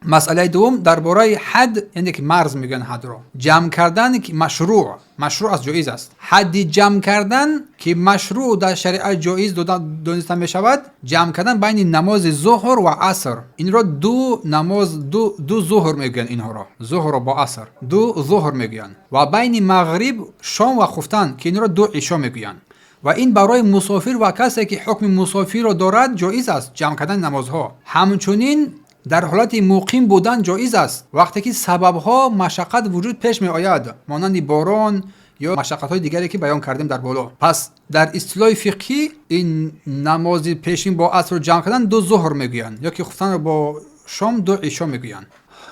مسئله دوم درباره حد، یعنی که مرز میگن حد رو جمع کردن که مشروع از جایز است. حدی جمع کردن که مشروع در شریعت جایز دانسته می شود، جمع کردن بین نماز ظهر و عصر. این را دو نماز دو ظهر میگن، اینها را ظهر با عصر دو ظهر میگن. و بین مغرب شام و خفتن که این را دو عشا میگن. و این برای مسافر و کسی که حکم مسافر را دارد جایز است جمع کردن نمازها. همچنین در حالت مقیم بودن جایز است وقتی که سببها مشقت وجود پیش می آید، مانند باران یا مشقت های دیگری که بیان کردیم در بالا. پس در اصطلاح فقهی این نماز پیشین با عصر جمع کردن دو ظهر میگویند، یا که خفتن را با شام دو عشا میگویند.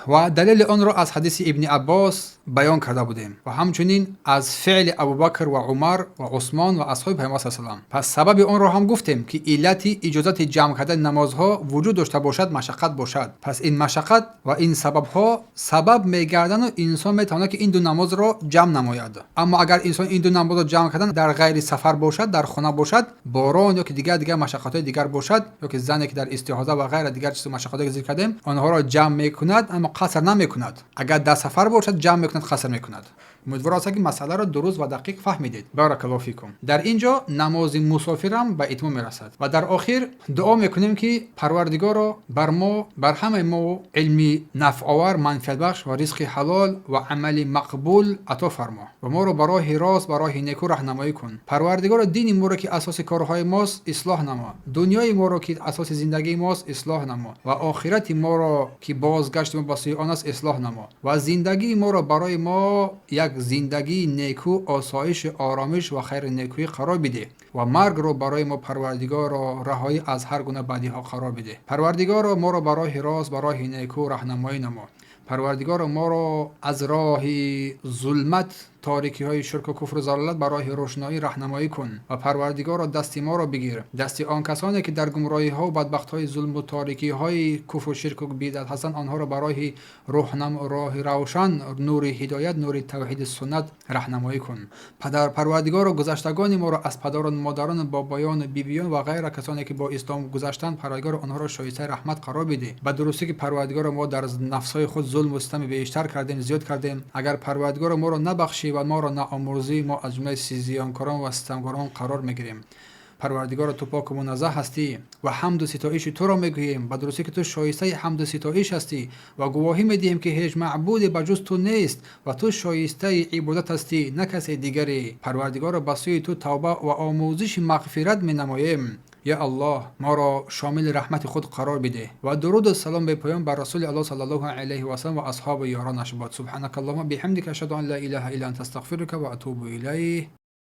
و دلیل آن را از حدیث ابن عباس بیان کرده بودیم و همچنین از فعل ابوبکر و عمر و عثمان و اصحاب پیامبر صلی الله علیه و آله. پس سبب آن را هم گفتیم که علت اجازت جمع کردن نمازها وجود داشته باشد، مشقت باشد. پس این مشقت و این سببها سبب میگردن و انسان میتواند که این دو نماز را جمع نماید. اما اگر انسان این دو نماز را جمع کردن در غیر سفر باشد، در خانه باشد، باران یا که دیگر مشقت‌های دیگر باشد، یا که زنی که در استحاضه و غیره دیگر چیز مشقت‌هایی ذکر کردیم، آنها را جمع میکند اما قصر نمیکند. اگر در سفر باشد جمع میکند، قصر میکند. امیدوارم که مسئله را درست و دقیق فهمیدید. بارک الله فیکم. در اینجا نماز مسافر هم به اتمام میرسد و در آخر دعا میکنیم که پروردگار بر ما، بر همه ما علم نفع آور، منفعت بخش و رزق حلال و عمل مقبول عطا فرما و ما را به راه راست، به راه نیکو راهنمایی کن. پروردگار دین ما را که اساس کارهای ماست اصلاح نما، دنیای ما را که اساس زندگی ماست اصلاح نما و آخرت ما را که بازگشت ما به سوی آن است اصلاح نما و زندگی ما را برای ما یک زندگی نیکو، آسایش، آرامش و خیر نیکویی قرار بده و مرگ رو برای ما پروردگار را رهایی از هر گونه بدی ها قرار بده. پروردگار ما را به راه راست، به راه نیکو راهنمایی نما. پروردگار ما را از راه ظلمت، تاریکی های شرک و کفر و ضلالت به راه روشنایی راهنمایی کن و پروردگار را دست ما را بگیر، دست آن کسانی که در گمراهی ها و بدبخت های ظلم و تاریکی های کفر و شرک و بدعت هستند، آنها را به راه روشن، نور هدایت، نور توحید سنت راهنمایی کن. پروردگار را گذشتگان ما را از پدران، مادران، بابایان، بیبیان و غیره کسانی که با اسلام گذشتند، پروردگار آنها را شایسته رحمت قرار بده. به درستی که پروردگار ما در نفس‌های خود ظلم و ستم بیشتر کردیم، زیاد کردیم. اگر پروردگار ما را نبخشی و ما را نامرزی، ما از جمله زیانکاران و ستمگاران قرار میگیریم. پروردگار تو پاک و منزه هستی و حمد و ستایش تو را میگوییم، به درستی که تو شایسته حمد و ستایش هستی و گواهی میدهیم که هیچ معبود بجز تو نیست و تو شایسته عبادت هستی، نه کسی دیگری. پروردگار به سوی تو توبه و آموزش مغفرت مینماییم. یا الله ما را شامل رحمت خود قرار بده و درود و سلام به پیامبر رسول الله صلی الله علیه و سلم و اصحاب و یارانش باد. سبحانك اللهم بحمدك اشهد ان لا اله الا انت استغفرك و اتوب الیه.